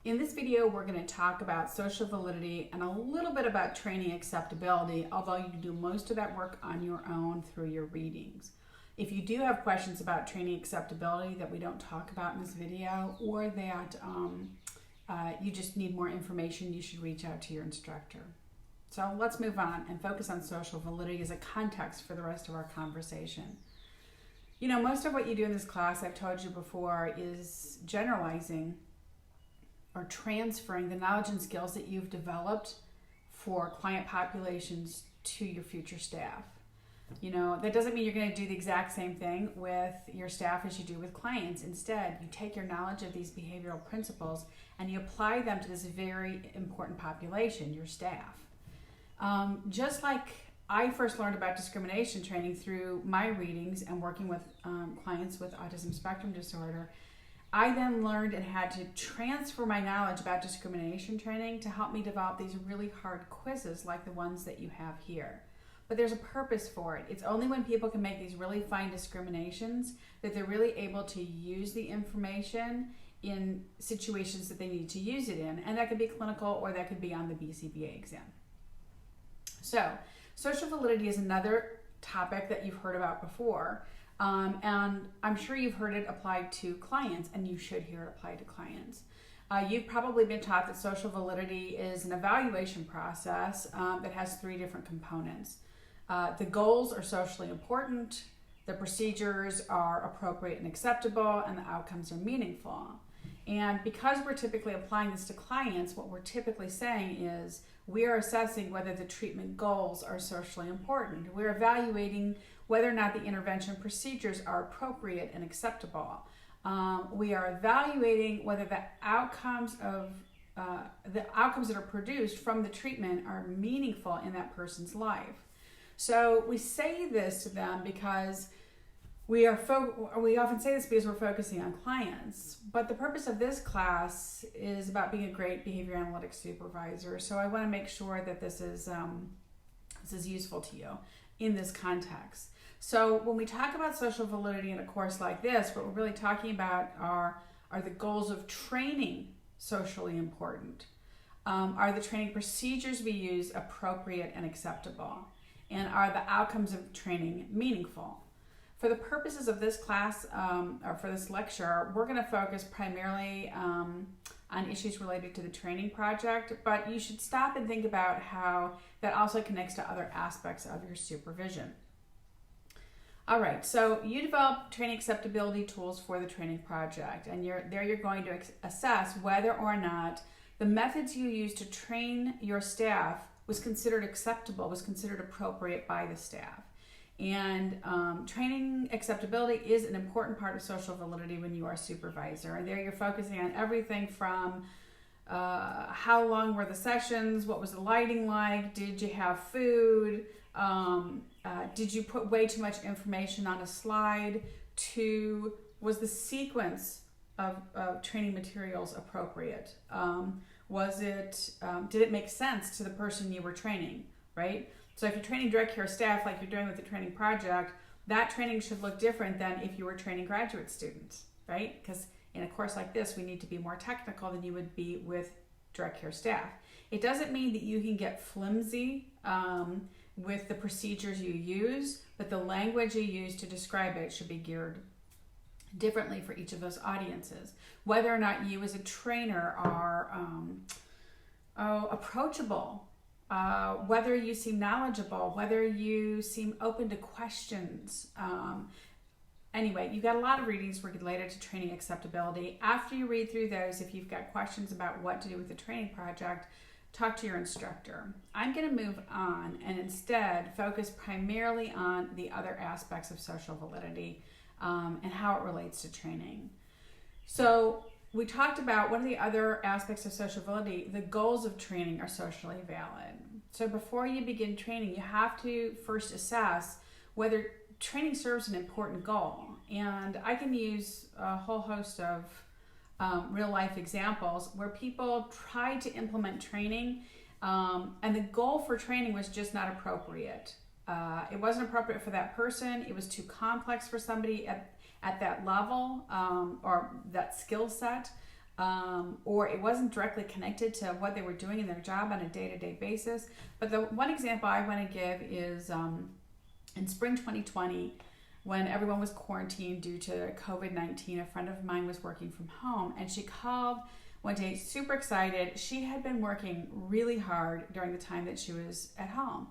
In this video, we're going to talk about social validity and a little bit about training acceptability, although you can do most of that work on your own through your readings. If you do have questions about training acceptability that we don't talk about in this video, or that you just need more information, you should reach out to your instructor. So let's move on and focus on social validity as a context for the rest of our conversation. You know, most of what you do in this class, I've told you before, is generalizing or transferring the knowledge and skills that you've developed for client populations to your future staff. You know, that doesn't mean you're going to do the exact same thing with your staff as you do with clients. Instead, you take your knowledge of these behavioral principles and you apply them to this very important population, your staff. Just like I first learned about discrimination training through my readings and working with clients with autism spectrum disorder, I then learned and had to transfer my knowledge about discrimination training to help me develop these really hard quizzes like the ones that you have here. But there's a purpose for it. It's only when people can make these really fine discriminations that they're really able to use the information in situations that they need to use it in. And that could be clinical or that could be on the BCBA exam. So, social validity is another topic that you've heard about before. And I'm sure you've heard it applied to clients, and you should hear it applied to clients. You've probably been taught that social validity is an evaluation process that has three different components. The goals are socially important, the procedures are appropriate and acceptable, and the outcomes are meaningful. And because we're typically applying this to clients, what we're typically saying is we are assessing whether the treatment goals are socially important. We're evaluating whether or not the intervention procedures are appropriate and acceptable. We are evaluating whether the outcomes that are produced from the treatment are meaningful in that person's life. So we say this to them because we often say this because we're focusing on clients, but the purpose of this class is about being a great behavior analytics supervisor. So I want to make sure that this is useful to you in this context. So when we talk about social validity in a course like this, what we're really talking about are the goals of training socially important? Are the training procedures we use appropriate and acceptable? And are the outcomes of training meaningful? For the purposes of this class, or for this lecture, we're going to focus primarily on issues related to the training project, but you should stop and think about how that also connects to other aspects of your supervision. All right, so you develop training acceptability tools for the training project, and you're going to assess whether or not the methods you use to train your staff was considered acceptable, was considered appropriate by the staff. And training acceptability is an important part of social validity when you are a supervisor. And there you're focusing on everything from how long were the sessions, what was the lighting like, did you have food, did you put way too much information on a slide, to was the sequence of training materials appropriate? Did it make sense to the person you were training, right? So if you're training direct care staff like you're doing with the training project, that training should look different than if you were training graduate students, right? Because in a course like this, we need to be more technical than you would be with direct care staff. It doesn't mean that you can get flimsy with the procedures you use, but the language you use to describe it should be geared differently for each of those audiences. Whether or not you as a trainer are approachable, whether you seem knowledgeable, whether you seem open to questions. Anyway, you've got a lot of readings related to training acceptability. After you read through those, if you've got questions about what to do with the training project, talk to your instructor. I'm going to move on and instead focus primarily on the other aspects of social validity and how it relates to training. So we talked about one of the other aspects of social validity. The goals of training are socially valid. So before you begin training, you have to first assess whether training serves an important goal. And I can use a whole host of real life examples where people tried to implement training and the goal for training was just not appropriate. It wasn't appropriate for that person. It was too complex for somebody at that level or that skill set. or it wasn't directly connected to what they were doing in their job on a day-to-day basis. But the one example I want to give is in spring 2020, when everyone was quarantined due to COVID-19, a friend of mine was working from home, and she called one day super excited. She had been working really hard during the time that she was at home.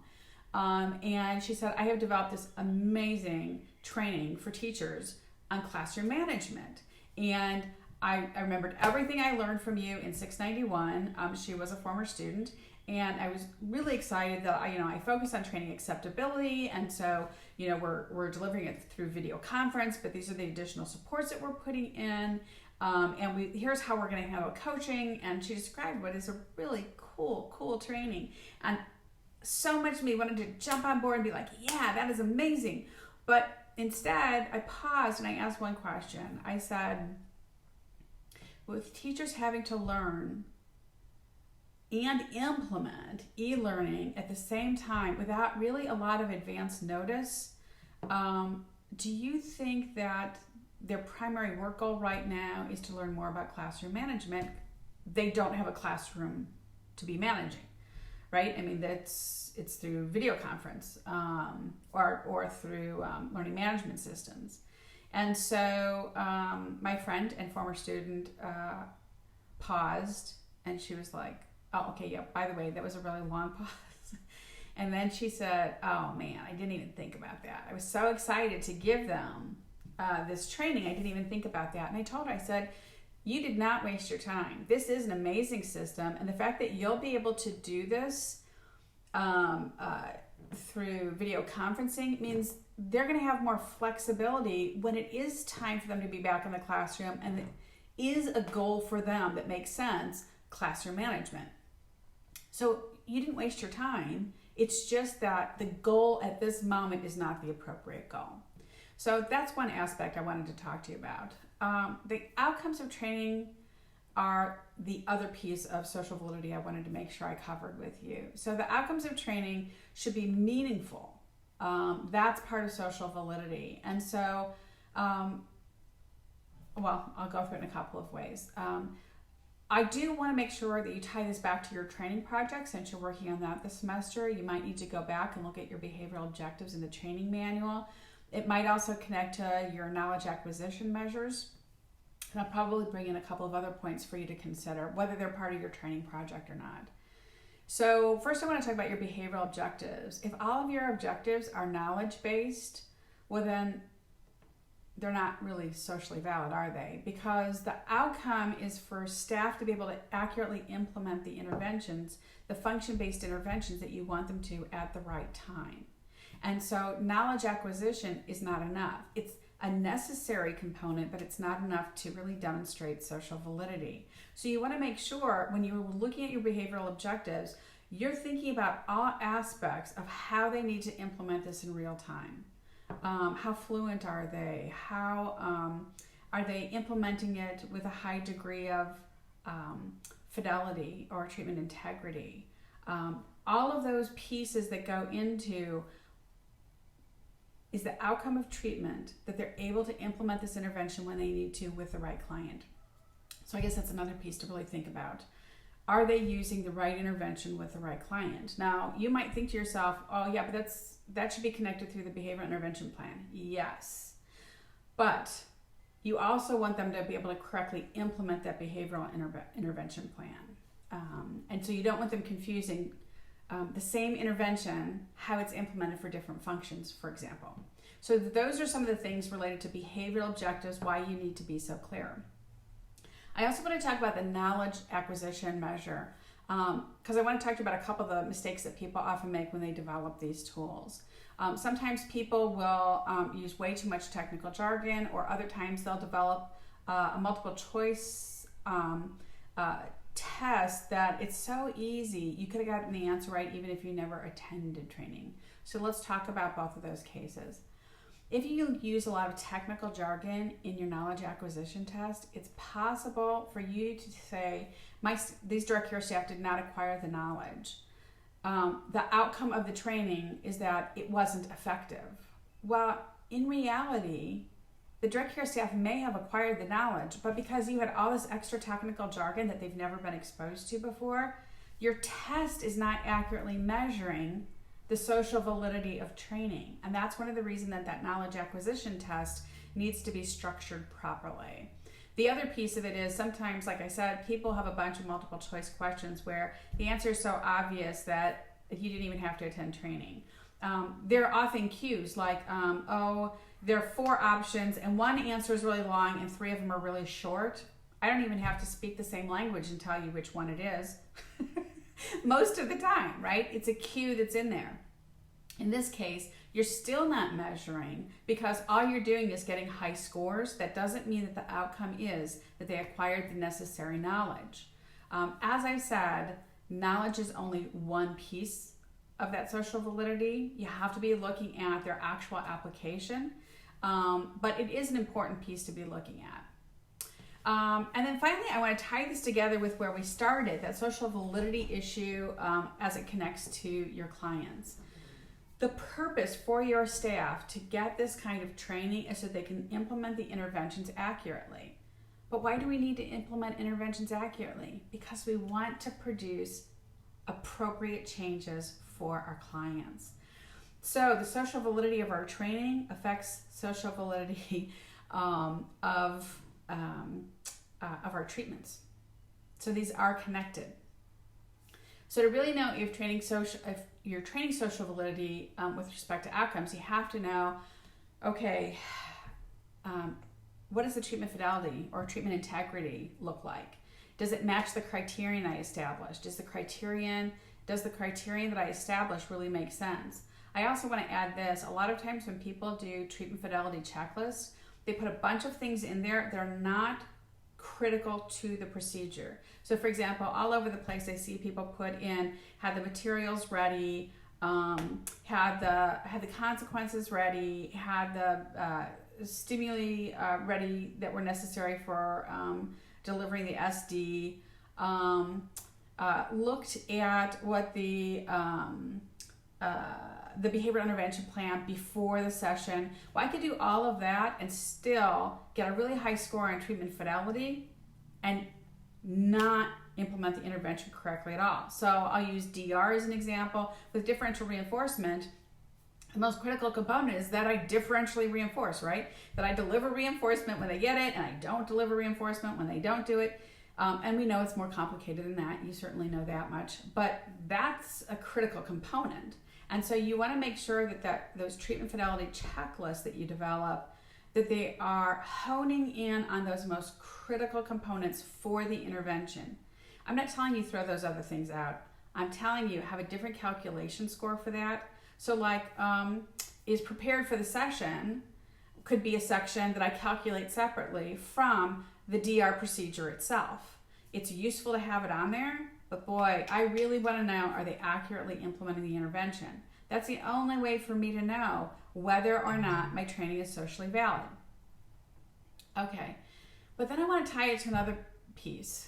And she said, I have developed this amazing training for teachers on classroom management. And I remembered everything I learned from you in 691. She was a former student. And I was really excited that I focused on training acceptability, and so we're delivering it through video conference, but these are the additional supports that we're putting in, and here's how we're going to handle coaching. And she described what is a really cool training, and so much of me wanted to jump on board and be like, yeah, that is amazing. But instead, I paused and I asked one question. I said, with teachers having to learn and implement e-learning at the same time without really a lot of advance notice, do you think that their primary work goal right now is to learn more about classroom management? They don't have a classroom to be managing, right? I mean, it's through video conference or through learning management systems. And so my friend and former student paused, and she was like, oh, okay, yeah, by the way, that was a really long pause. And then she said, oh man, I didn't even think about that. I was so excited to give them this training. I didn't even think about that. And I told her, I said, you did not waste your time. This is an amazing system. And the fact that you'll be able to do this through video conferencing means they're going to have more flexibility when it is time for them to be back in the classroom, and it is a goal for them that makes sense, classroom management. So you didn't waste your time. It's just that the goal at this moment is not the appropriate goal. So that's one aspect I wanted to talk to you about. The outcomes of training are the other piece of social validity I wanted to make sure I covered with you. So the outcomes of training should be meaningful. That's part of social validity. And so, I'll go through it in a couple of ways. I do want to make sure that you tie this back to your training project. Since you're working on that this semester, you might need to go back and look at your behavioral objectives in the training manual. It might also connect to your knowledge acquisition measures. And I'll probably bring in a couple of other points for you to consider, whether they're part of your training project or not. So first I want to talk about your behavioral objectives. If all of your objectives are knowledge-based, well then they're not really socially valid, are they? Because the outcome is for staff to be able to accurately implement the interventions, the function-based interventions that you want them to at the right time. And so knowledge acquisition is not enough. It's a necessary component, but it's not enough to really demonstrate social validity. So you want to make sure when you're looking at your behavioral objectives, you're thinking about all aspects of how they need to implement this in real time. How fluent are they? How are they implementing it with a high degree of fidelity or treatment integrity? All of those pieces that go into is the outcome of treatment, that they're able to implement this intervention when they need to with the right client. So I guess that's another piece to really think about. Are they using the right intervention with the right client? Now, you might think to yourself, oh yeah, but that should be connected through the behavioral intervention plan. Yes, but you also want them to be able to correctly implement that behavioral intervention plan. And so you don't want them confusing the same intervention, how it's implemented for different functions, for example. So those are some of the things related to behavioral objectives, why you need to be so clear. I also want to talk about the knowledge acquisition measure, because I want to talk to you about a couple of the mistakes that people often make when they develop these tools. Sometimes people will use way too much technical jargon, or other times they'll develop a multiple choice test that it's so easy you could have gotten the answer right even if you never attended training. So let's talk about both of those cases. If you use a lot of technical jargon in your knowledge acquisition test, it's possible for you to say, these direct care staff did not acquire the knowledge. The outcome of the training is that it wasn't effective. Well, in reality, the direct care staff may have acquired the knowledge, but because you had all this extra technical jargon that they've never been exposed to before, your test is not accurately measuring the social validity of training. And that's one of the reasons that that knowledge acquisition test needs to be structured properly. The other piece of it is sometimes, like I said, people have a bunch of multiple choice questions where the answer is so obvious that you didn't even have to attend training. There are often cues like, there are 4 options and one answer is really long and 3 of them are really short. I don't even have to speak the same language and tell you which one it is. Most of the time, right? It's a cue that's in there. In this case, you're still not measuring because all you're doing is getting high scores. That doesn't mean that the outcome is that they acquired the necessary knowledge. As I said, knowledge is only one piece of that social validity. You have to be looking at their actual application, but it is an important piece to be looking at. And then finally, I want to tie this together with where we started, that social validity issue as it connects to your clients. The purpose for your staff to get this kind of training is so they can implement the interventions accurately. But why do we need to implement interventions accurately? Because we want to produce appropriate changes for our clients. So the social validity of our training affects social validity of our treatments. So these are connected. So to really know if you're training social validity with respect to outcomes, you have to know, okay, what does the treatment fidelity or treatment integrity look like? Does it match the criterion I established? Does the criterion that I established really make sense? I also want to add this. A lot of times when people do treatment fidelity checklists, they put a bunch of things in there that are not critical to the procedure. So for example, all over the place I see people put in, had the materials ready, had the consequences ready, had the stimuli ready that were necessary for delivering the SD, looked at what the behavioral intervention plan before the session. Well, I could do all of that and still get a really high score on treatment fidelity and not implement the intervention correctly at all. So I'll use DR as an example. With differential reinforcement, the most critical component is that I differentially reinforce, right? That I deliver reinforcement when they get it and I don't deliver reinforcement when they don't do it. And we know it's more complicated than that. You certainly know that much. But that's a critical component. And so you want to make sure that those treatment fidelity checklists that you develop, that they are honing in on those most critical components for the intervention. I'm not telling you throw those other things out. I'm telling you have a different calculation score for that. So like is prepared for the session could be a section that I calculate separately from the DR procedure itself. It's useful to have it on there, but boy, I really want to know, are they accurately implementing the intervention? That's the only way for me to know whether or not my training is socially valid. Okay, but then I want to tie it to another piece.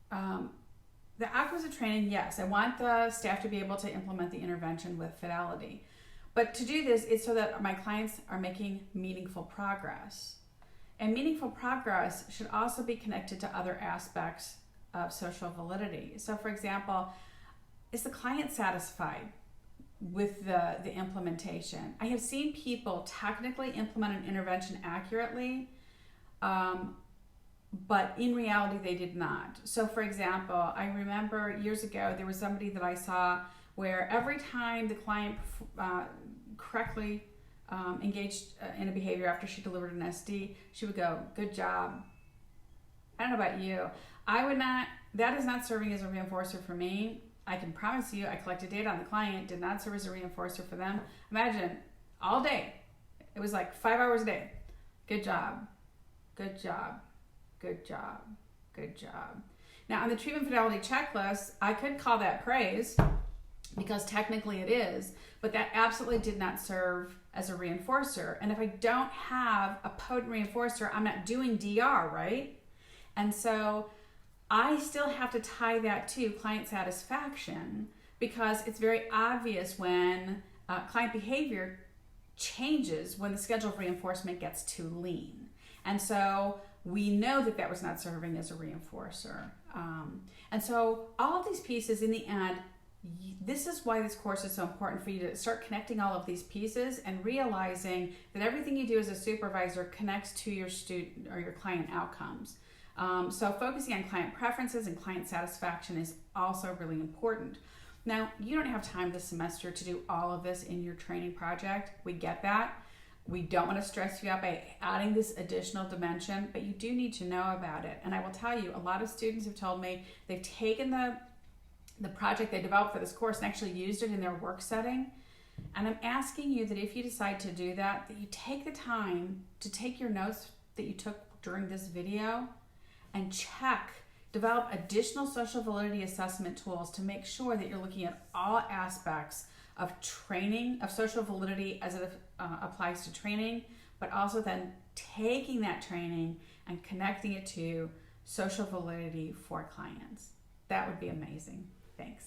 The outcomes of training, yes, I want the staff to be able to implement the intervention with fidelity. But to do this, it's so that my clients are making meaningful progress. And meaningful progress should also be connected to other aspects of social validity. So for example, is the client satisfied with the implementation? I have seen people technically implement an intervention accurately, but in reality they did not. So for example, I remember years ago there was somebody that I saw where every time the client correctly engaged in a behavior after she delivered an SD, she would go, "Good job." I don't know about you. That is not serving as a reinforcer for me. I can promise you, I collected data on the client, did not serve as a reinforcer for them. Imagine, all day, it was like 5 hours a day. Good job, good job, good job, good job. Now on the treatment fidelity checklist, I could call that praise because technically it is, but that absolutely did not serve as a reinforcer. And if I don't have a potent reinforcer, I'm not doing DR, right? And so I still have to tie that to client satisfaction because it's very obvious when client behavior changes when the schedule of reinforcement gets too lean. And so we know that that was not serving as a reinforcer. And so all of these pieces in the end, this is why this course is so important for you to start connecting all of these pieces and realizing that everything you do as a supervisor connects to your student or your client outcomes. So focusing on client preferences and client satisfaction is also really important. Now, you don't have time this semester to do all of this in your training project. We get that. We don't want to stress you out by adding this additional dimension, but you do need to know about it. And I will tell you, a lot of students have told me they've taken the project they developed for this course and actually used it in their work setting. And I'm asking you that if you decide to do that, that you take the time to take your notes that you took during this video and develop additional social validity assessment tools to make sure that you're looking at all aspects of training, of social validity as it applies to training, but also then taking that training and connecting it to social validity for clients. That would be amazing. Thanks.